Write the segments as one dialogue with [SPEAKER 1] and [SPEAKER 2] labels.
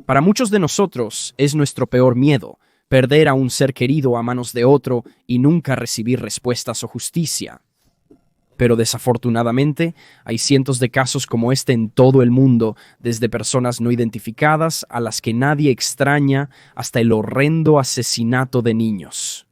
[SPEAKER 1] Para muchos de nosotros es nuestro peor miedo, perder a un ser querido a manos de otro y nunca recibir respuestas o justicia. Pero desafortunadamente hay cientos de casos como este en todo el mundo, desde personas no identificadas a las que nadie extraña hasta el horrendo asesinato de niños.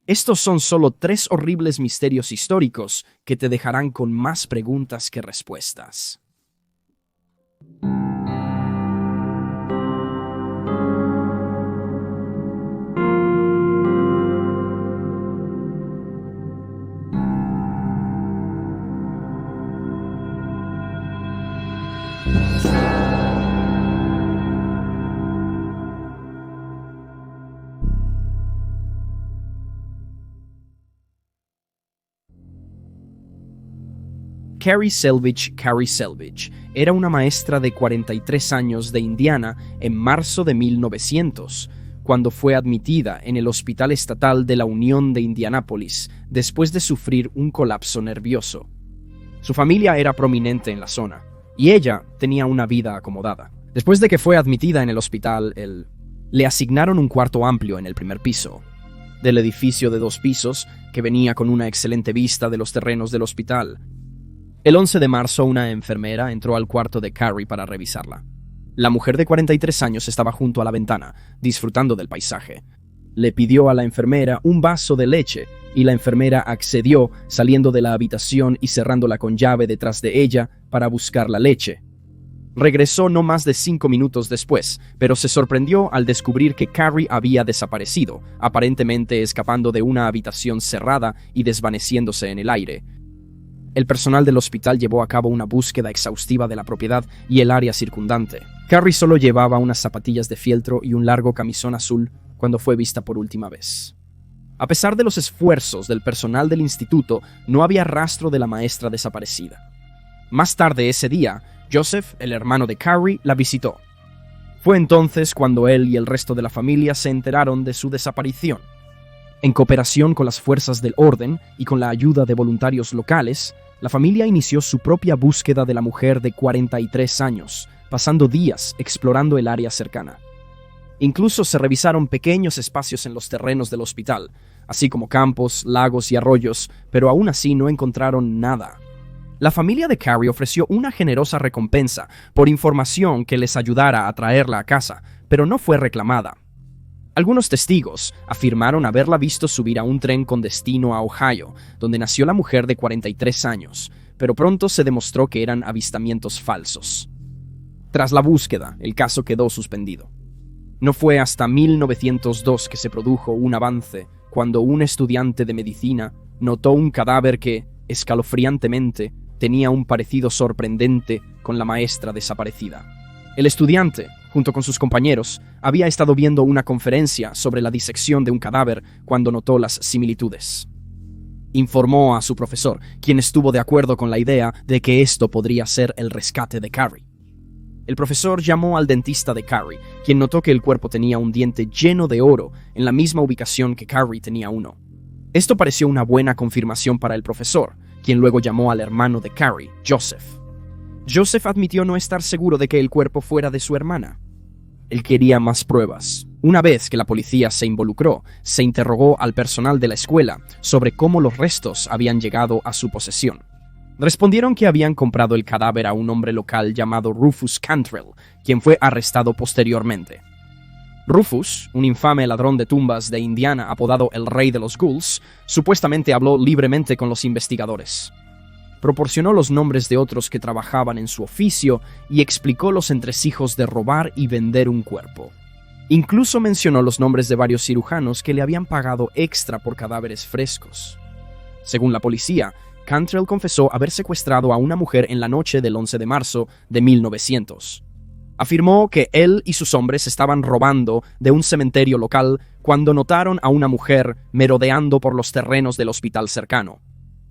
[SPEAKER 1] Estos son solo 3 horribles misterios históricos que te dejarán con más preguntas que respuestas. Carrie Selvidge era una maestra de 43 años de Indiana en marzo de 1900, cuando fue admitida en el Hospital Estatal de la Unión de Indianápolis después de sufrir un colapso nervioso. Su familia era prominente en la zona, y ella tenía una vida acomodada. Después de que fue admitida en el hospital, le asignaron un cuarto amplio en el primer piso del edificio de 2 pisos que venía con una excelente vista de los terrenos del hospital. El 11 de marzo, una enfermera entró al cuarto de Carrie para revisarla. La mujer de 43 años estaba junto a la ventana, disfrutando del paisaje. Le pidió a la enfermera un vaso de leche, y la enfermera accedió, saliendo de la habitación y cerrándola con llave detrás de ella para buscar la leche. Regresó no más de 5 minutos después, pero se sorprendió al descubrir que Carrie había desaparecido, aparentemente escapando de una habitación cerrada y desvaneciéndose en el aire. El personal del hospital llevó a cabo una búsqueda exhaustiva de la propiedad y el área circundante. Carrie solo llevaba unas zapatillas de fieltro y un largo camisón azul cuando fue vista por última vez. A pesar de los esfuerzos del personal del instituto, no había rastro de la maestra desaparecida. Más tarde ese día, Joseph, el hermano de Carrie, la visitó. Fue entonces cuando él y el resto de la familia se enteraron de su desaparición. En cooperación con las fuerzas del orden y con la ayuda de voluntarios locales, la familia inició su propia búsqueda de la mujer de 43 años, pasando días explorando el área cercana. Incluso se revisaron pequeños espacios en los terrenos del hospital, así como campos, lagos y arroyos, pero aún así no encontraron nada. La familia de Carrie ofreció una generosa recompensa por información que les ayudara a traerla a casa, pero no fue reclamada. Algunos testigos afirmaron haberla visto subir a un tren con destino a Ohio, donde nació la mujer de 43 años, pero pronto se demostró que eran avistamientos falsos. Tras la búsqueda, el caso quedó suspendido. No fue hasta 1902 que se produjo un avance, cuando un estudiante de medicina notó un cadáver que, escalofriantemente, tenía un parecido sorprendente con la maestra desaparecida. El estudiante, junto con sus compañeros, había estado viendo una conferencia sobre la disección de un cadáver cuando notó las similitudes. Informó a su profesor, quien estuvo de acuerdo con la idea de que esto podría ser el rescate de Carrie. El profesor llamó al dentista de Carrie, quien notó que el cuerpo tenía un diente lleno de oro en la misma ubicación que Carrie tenía uno. Esto pareció una buena confirmación para el profesor, quien luego llamó al hermano de Carrie, Joseph. Joseph admitió no estar seguro de que el cuerpo fuera de su hermana. Él quería más pruebas. Una vez que la policía se involucró, se interrogó al personal de la escuela sobre cómo los restos habían llegado a su posesión. Respondieron que habían comprado el cadáver a un hombre local llamado Rufus Cantrell, quien fue arrestado posteriormente. Rufus, un infame ladrón de tumbas de Indiana apodado el Rey de los Ghouls, supuestamente habló libremente con los investigadores. Proporcionó los nombres de otros que trabajaban en su oficio y explicó los entresijos de robar y vender un cuerpo. Incluso mencionó los nombres de varios cirujanos que le habían pagado extra por cadáveres frescos. Según la policía, Cantrell confesó haber secuestrado a una mujer en la noche del 11 de marzo de 1900. Afirmó que él y sus hombres estaban robando de un cementerio local cuando notaron a una mujer merodeando por los terrenos del hospital cercano.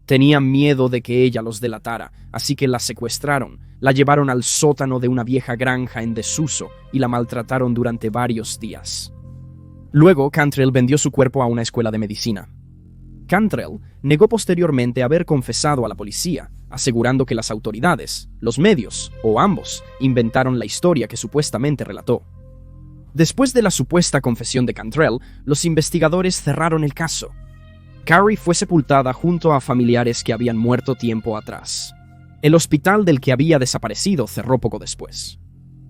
[SPEAKER 1] Tenían miedo de que ella los delatara, así que la secuestraron, la llevaron al sótano de una vieja granja en desuso y la maltrataron durante varios días. Luego, Cantrell vendió su cuerpo a una escuela de medicina. Cantrell negó posteriormente haber confesado a la policía, asegurando que las autoridades, los medios o ambos inventaron la historia que supuestamente relató. Después de la supuesta confesión de Cantrell, los investigadores cerraron el caso. Carrie fue sepultada junto a familiares que habían muerto tiempo atrás. El hospital del que había desaparecido cerró poco después.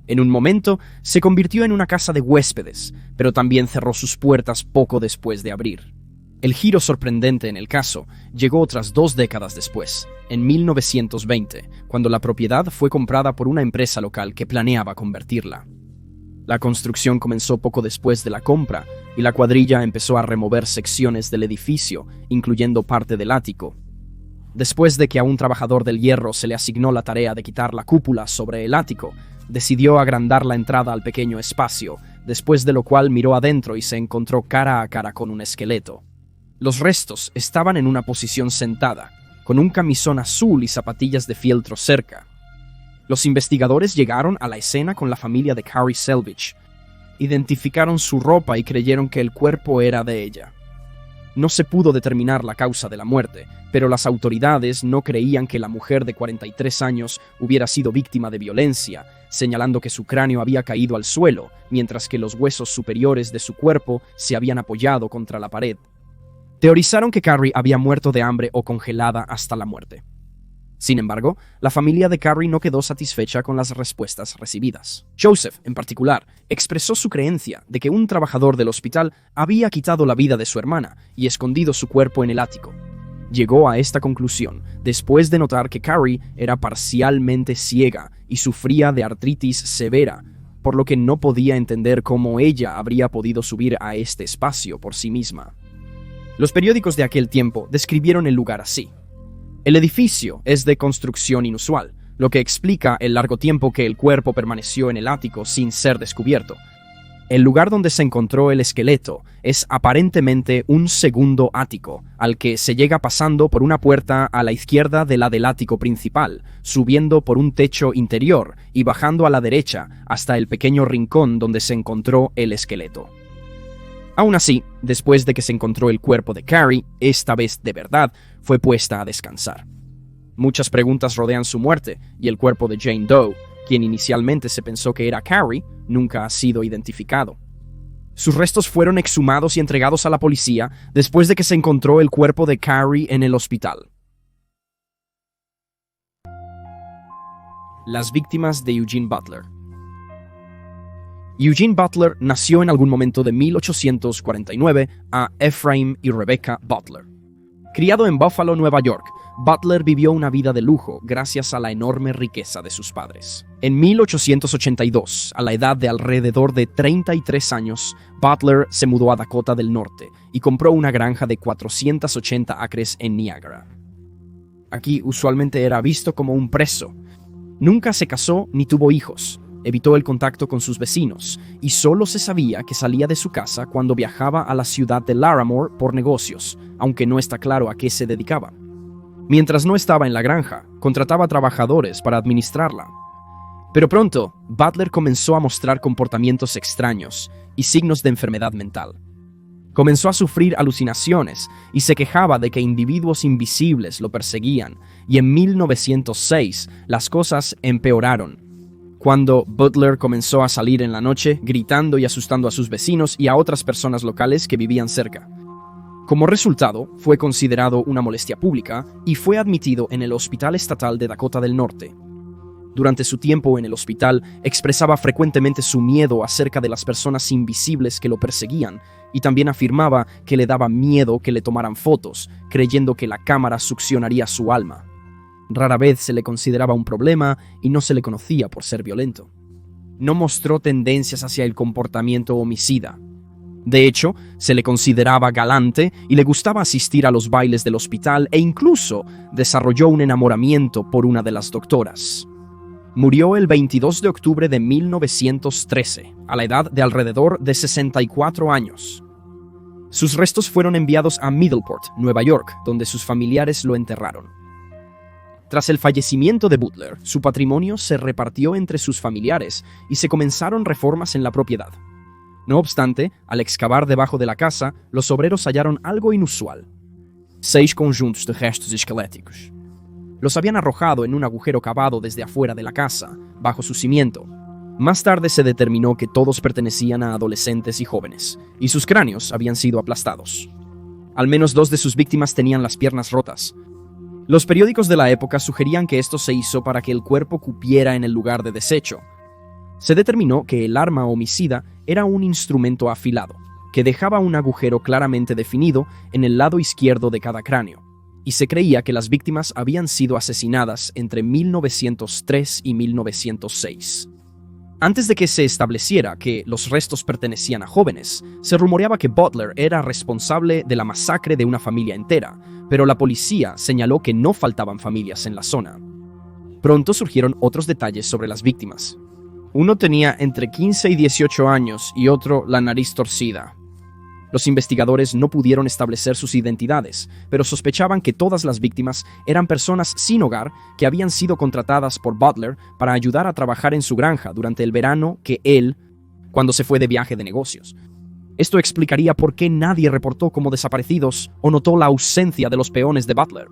[SPEAKER 1] En un momento, se convirtió en una casa de huéspedes, pero también cerró sus puertas poco después de abrir. El giro sorprendente en el caso llegó otras 2 décadas después, en 1920, cuando la propiedad fue comprada por una empresa local que planeaba convertirla. La construcción comenzó poco después de la compra y la cuadrilla empezó a remover secciones del edificio, incluyendo parte del ático. Después de que a un trabajador del hierro se le asignó la tarea de quitar la cúpula sobre el ático, decidió agrandar la entrada al pequeño espacio, después de lo cual miró adentro y se encontró cara a cara con un esqueleto. Los restos estaban en una posición sentada, con un camisón azul y zapatillas de fieltro cerca. Los investigadores llegaron a la escena con la familia de Carrie Selvidge. Identificaron su ropa y creyeron que el cuerpo era de ella. No se pudo determinar la causa de la muerte, pero las autoridades no creían que la mujer de 43 años hubiera sido víctima de violencia, señalando que su cráneo había caído al suelo, mientras que los huesos superiores de su cuerpo se habían apoyado contra la pared. Teorizaron que Carrie había muerto de hambre o congelada hasta la muerte. Sin embargo, la familia de Carrie no quedó satisfecha con las respuestas recibidas. Joseph, en particular, expresó su creencia de que un trabajador del hospital había quitado la vida de su hermana y escondido su cuerpo en el ático. Llegó a esta conclusión después de notar que Carrie era parcialmente ciega y sufría de artritis severa, por lo que no podía entender cómo ella habría podido subir a este espacio por sí misma. Los periódicos de aquel tiempo describieron el lugar así: el edificio es de construcción inusual, lo que explica el largo tiempo que el cuerpo permaneció en el ático sin ser descubierto. El lugar donde se encontró el esqueleto es aparentemente un segundo ático, al que se llega pasando por una puerta a la izquierda de la del ático principal, subiendo por un techo interior y bajando a la derecha hasta el pequeño rincón donde se encontró el esqueleto. Aún así, después de que se encontró el cuerpo de Carrie, esta vez de verdad, fue puesta a descansar. Muchas preguntas rodean su muerte, y el cuerpo de Jane Doe, quien inicialmente se pensó que era Carrie, nunca ha sido identificado. Sus restos fueron exhumados y entregados a la policía después de que se encontró el cuerpo de Carrie en el hospital. Las víctimas de Eugene Butler. Eugene Butler nació en algún momento de 1849 a Ephraim y Rebecca Butler. Criado en Buffalo, Nueva York, Butler vivió una vida de lujo gracias a la enorme riqueza de sus padres. En 1882, a la edad de alrededor de 33 años, Butler se mudó a Dakota del Norte y compró una granja de 480 acres en Niagara. Aquí usualmente era visto como un preso. Nunca se casó ni tuvo hijos. Evitó el contacto con sus vecinos y solo se sabía que salía de su casa cuando viajaba a la ciudad de Laramore por negocios, aunque no está claro a qué se dedicaba. Mientras no estaba en la granja, contrataba trabajadores para administrarla. Pero pronto, Butler comenzó a mostrar comportamientos extraños y signos de enfermedad mental. Comenzó a sufrir alucinaciones y se quejaba de que individuos invisibles lo perseguían, y en 1906 las cosas empeoraron cuando Butler comenzó a salir en la noche gritando y asustando a sus vecinos y a otras personas locales que vivían cerca. Como resultado, fue considerado una molestia pública y fue admitido en el Hospital Estatal de Dakota del Norte. Durante su tiempo en el hospital, expresaba frecuentemente su miedo acerca de las personas invisibles que lo perseguían y también afirmaba que le daba miedo que le tomaran fotos, creyendo que la cámara succionaría su alma. Rara vez se le consideraba un problema y no se le conocía por ser violento. No mostró tendencias hacia el comportamiento homicida. De hecho, se le consideraba galante y le gustaba asistir a los bailes del hospital e incluso desarrolló un enamoramiento por una de las doctoras. Murió el 22 de octubre de 1913, a la edad de alrededor de 64 años. Sus restos fueron enviados a Middleport, Nueva York, donde sus familiares lo enterraron. Tras el fallecimiento de Butler, su patrimonio se repartió entre sus familiares y se comenzaron reformas en la propiedad. No obstante, al excavar debajo de la casa, los obreros hallaron algo inusual: 6 conjuntos de restos esqueléticos. Los habían arrojado en un agujero cavado desde afuera de la casa, bajo su cimiento. Más tarde se determinó que todos pertenecían a adolescentes y jóvenes, y sus cráneos habían sido aplastados. Al menos 2 de sus víctimas tenían las piernas rotas. Los periódicos de la época sugerían que esto se hizo para que el cuerpo cupiera en el lugar de desecho. Se determinó que el arma homicida era un instrumento afilado, que dejaba un agujero claramente definido en el lado izquierdo de cada cráneo, y se creía que las víctimas habían sido asesinadas entre 1903 y 1906. Antes de que se estableciera que los restos pertenecían a jóvenes, se rumoreaba que Butler era responsable de la masacre de una familia entera, pero la policía señaló que no faltaban familias en la zona. Pronto surgieron otros detalles sobre las víctimas. Uno tenía entre 15 y 18 años y otro la nariz torcida. Los investigadores no pudieron establecer sus identidades, pero sospechaban que todas las víctimas eran personas sin hogar que habían sido contratadas por Butler para ayudar a trabajar en su granja durante el verano cuando se fue de viaje de negocios. Esto explicaría por qué nadie reportó como desaparecidos o notó la ausencia de los peones de Butler.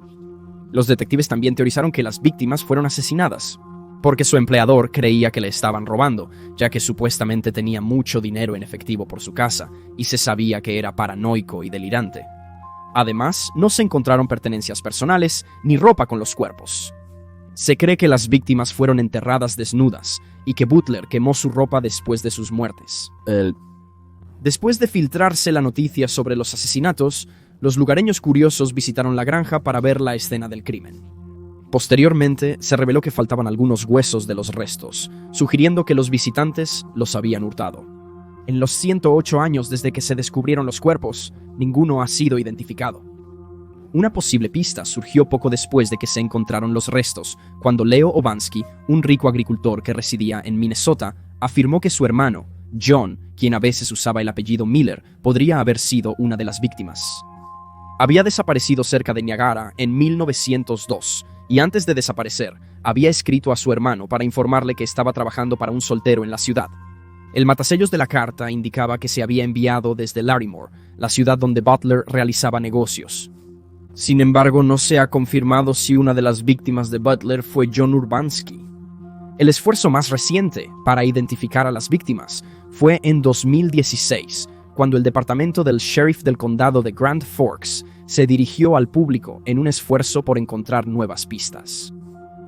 [SPEAKER 1] Los detectives también teorizaron que las víctimas fueron asesinadas porque su empleador creía que le estaban robando, ya que supuestamente tenía mucho dinero en efectivo por su casa, y se sabía que era paranoico y delirante. Además, no se encontraron pertenencias personales ni ropa con los cuerpos. Se cree que las víctimas fueron enterradas desnudas, y que Butler quemó su ropa después de sus muertes. Después de filtrarse la noticia sobre los asesinatos, los lugareños curiosos visitaron la granja para ver la escena del crimen. Posteriormente, se reveló que faltaban algunos huesos de los restos, sugiriendo que los visitantes los habían hurtado. En los 108 años desde que se descubrieron los cuerpos, ninguno ha sido identificado. Una posible pista surgió poco después de que se encontraron los restos, cuando Leo Obansky, un rico agricultor que residía en Minnesota, afirmó que su hermano, John, quien a veces usaba el apellido Miller, podría haber sido una de las víctimas. Había desaparecido cerca de Niagara en 1902, y antes de desaparecer, había escrito a su hermano para informarle que estaba trabajando para un soltero en la ciudad. El matasellos de la carta indicaba que se había enviado desde Larimore, la ciudad donde Butler realizaba negocios. Sin embargo, no se ha confirmado si una de las víctimas de Butler fue John Urbanski. El esfuerzo más reciente para identificar a las víctimas fue en 2016, cuando el departamento del sheriff del condado de Grand Forks se dirigió al público en un esfuerzo por encontrar nuevas pistas.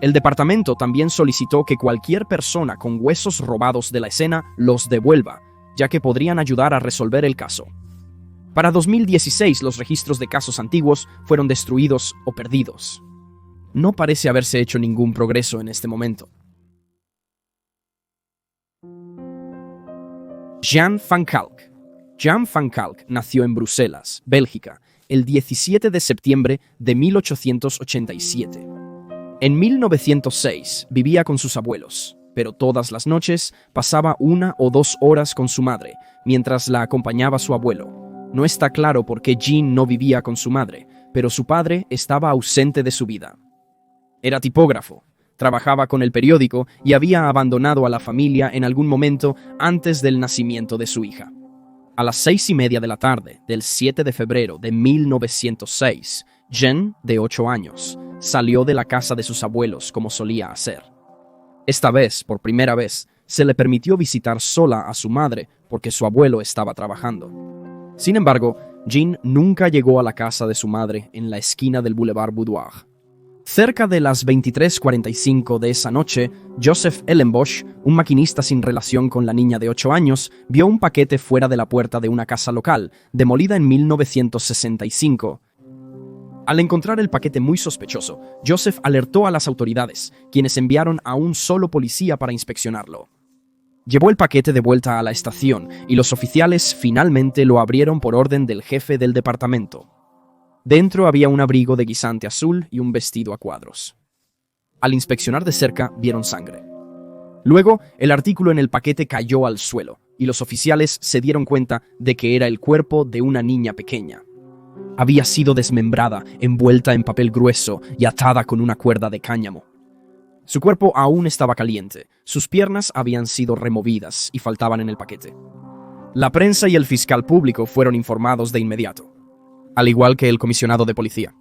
[SPEAKER 1] El departamento también solicitó que cualquier persona con huesos robados de la escena los devuelva, ya que podrían ayudar a resolver el caso. Para 2016, los registros de casos antiguos fueron destruidos o perdidos. No parece haberse hecho ningún progreso en este momento. Jan van Kalk. Jan van Kalk nació en Bruselas, Bélgica, el 17 de septiembre de 1887. En 1906 vivía con sus abuelos, pero todas las noches pasaba 1 o 2 horas con su madre, mientras la acompañaba su abuelo. No está claro por qué Jean no vivía con su madre, pero su padre estaba ausente de su vida. Era tipógrafo, trabajaba con el periódico y había abandonado a la familia en algún momento antes del nacimiento de su hija. A las 6:30 de la tarde del 7 de febrero de 1906, Jen, de 8 años, salió de la casa de sus abuelos como solía hacer. Esta vez, por primera vez, se le permitió visitar sola a su madre porque su abuelo estaba trabajando. Sin embargo, Jean nunca llegó a la casa de su madre en la esquina del Boulevard Boudoir. Cerca de las 23:45 de esa noche, Joseph Ellenbosch, un maquinista sin relación con la niña de 8 años, vio un paquete fuera de la puerta de una casa local, demolida en 1965. Al encontrar el paquete muy sospechoso, Joseph alertó a las autoridades, quienes enviaron a un solo policía para inspeccionarlo. Llevó el paquete de vuelta a la estación y los oficiales finalmente lo abrieron por orden del jefe del departamento. Dentro había un abrigo de guisante azul y un vestido a cuadros. Al inspeccionar de cerca, vieron sangre. Luego, el artículo en el paquete cayó al suelo, y los oficiales se dieron cuenta de que era el cuerpo de una niña pequeña. Había sido desmembrada, envuelta en papel grueso y atada con una cuerda de cáñamo. Su cuerpo aún estaba caliente, sus piernas habían sido removidas y faltaban en el paquete. La prensa y el fiscal público fueron informados de inmediato, al igual que el comisionado de policía.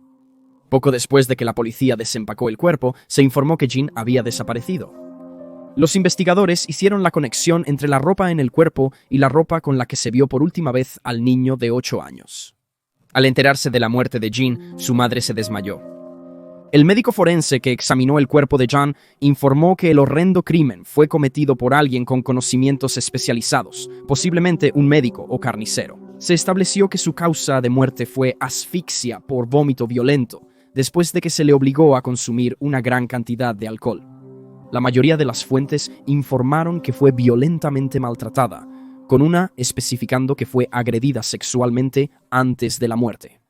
[SPEAKER 1] Poco después de que la policía desempacó el cuerpo, se informó que Jean había desaparecido. Los investigadores hicieron la conexión entre la ropa en el cuerpo y la ropa con la que se vio por última vez al niño de 8 años. Al enterarse de la muerte de Jean, su madre se desmayó. El médico forense que examinó el cuerpo de Jean informó que el horrendo crimen fue cometido por alguien con conocimientos especializados, posiblemente un médico o carnicero. Se estableció que su causa de muerte fue asfixia por vómito violento, después de que se le obligó a consumir una gran cantidad de alcohol. La mayoría de las fuentes informaron que fue violentamente maltratada, con una especificando que fue agredida sexualmente antes de la muerte.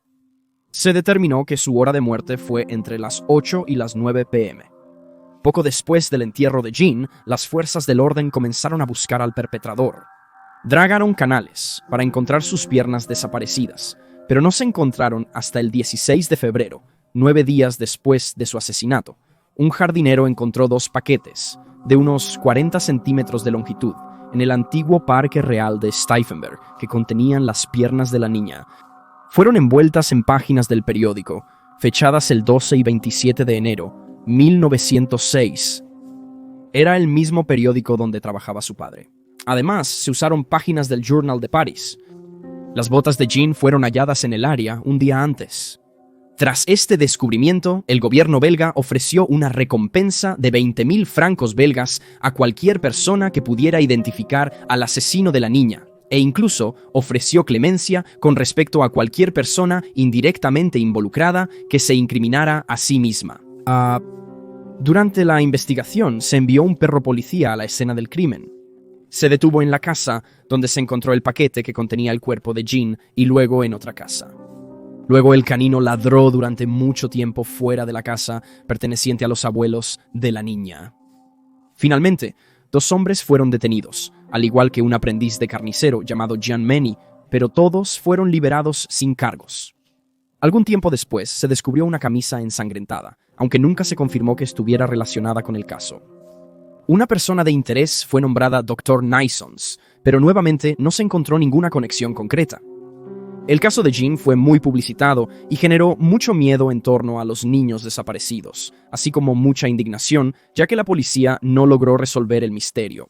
[SPEAKER 1] Se determinó que su hora de muerte fue entre las 8 y las 9 p.m. Poco después del entierro de Jean, las fuerzas del orden comenzaron a buscar al perpetrador. Dragaron canales para encontrar sus piernas desaparecidas, pero no se encontraron hasta el 16 de febrero, 9 días después de su asesinato. Un jardinero encontró 2 paquetes, de unos 40 centímetros de longitud, en el antiguo Parque Real de Stauffenberg, que contenían las piernas de la niña. Fueron envueltas en páginas del periódico, fechadas el 12 y 27 de enero, 1906. Era el mismo periódico donde trabajaba su padre. Además, se usaron páginas del Journal de París. Las botas de Jean fueron halladas en el área un día antes. Tras este descubrimiento, el gobierno belga ofreció una recompensa de 20.000 francos belgas a cualquier persona que pudiera identificar al asesino de la niña, e incluso ofreció clemencia con respecto a cualquier persona indirectamente involucrada que se incriminara a sí misma. Durante la investigación, se envió un perro policía a la escena del crimen. Se detuvo en la casa donde se encontró el paquete que contenía el cuerpo de Jean y luego en otra casa. Luego el canino ladró durante mucho tiempo fuera de la casa perteneciente a los abuelos de la niña. Finalmente, 2 hombres fueron detenidos, al igual que un aprendiz de carnicero llamado Jean Meny, pero todos fueron liberados sin cargos. Algún tiempo después se descubrió una camisa ensangrentada, aunque nunca se confirmó que estuviera relacionada con el caso. Una persona de interés fue nombrada Dr. Nysons, pero nuevamente no se encontró ninguna conexión concreta. El caso de Jean fue muy publicitado y generó mucho miedo en torno a los niños desaparecidos, así como mucha indignación, ya que la policía no logró resolver el misterio.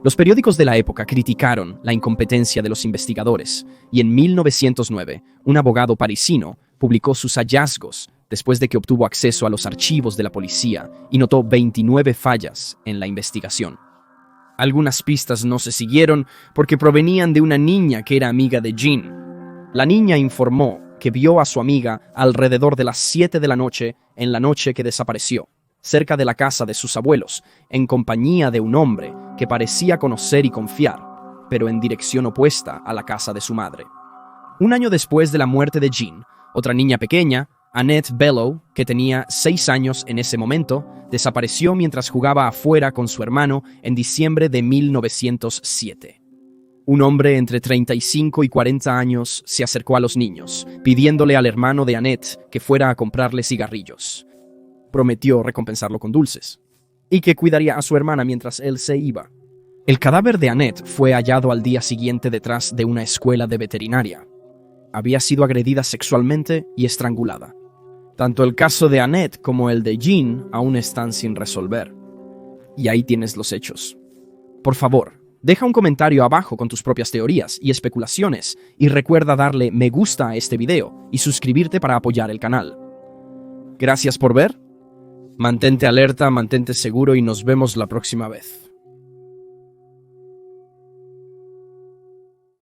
[SPEAKER 1] Los periódicos de la época criticaron la incompetencia de los investigadores, y en 1909, un abogado parisino publicó sus hallazgos después de que obtuvo acceso a los archivos de la policía y notó 29 fallas en la investigación. Algunas pistas no se siguieron porque provenían de una niña que era amiga de Jean. La niña informó que vio a su amiga alrededor de las 7 de la noche en la noche que desapareció, cerca de la casa de sus abuelos, en compañía de un hombre que parecía conocer y confiar, pero en dirección opuesta a la casa de su madre. Un año después de la muerte de Jean, otra niña pequeña, Annette Bellow, que tenía 6 años en ese momento, desapareció mientras jugaba afuera con su hermano en diciembre de 1907. Un hombre entre 35 y 40 años se acercó a los niños, pidiéndole al hermano de Annette que fuera a comprarle cigarrillos. Prometió recompensarlo con dulces, y que cuidaría a su hermana mientras él se iba. El cadáver de Annette fue hallado al día siguiente detrás de una escuela de veterinaria. Había sido agredida sexualmente y estrangulada. Tanto el caso de Annette como el de Jean aún están sin resolver. Y ahí tienes los hechos. Por favor, deja un comentario abajo con tus propias teorías y especulaciones y recuerda darle me gusta a este video y suscribirte para apoyar el canal. Gracias por ver, mantente alerta, mantente seguro y nos vemos la próxima vez.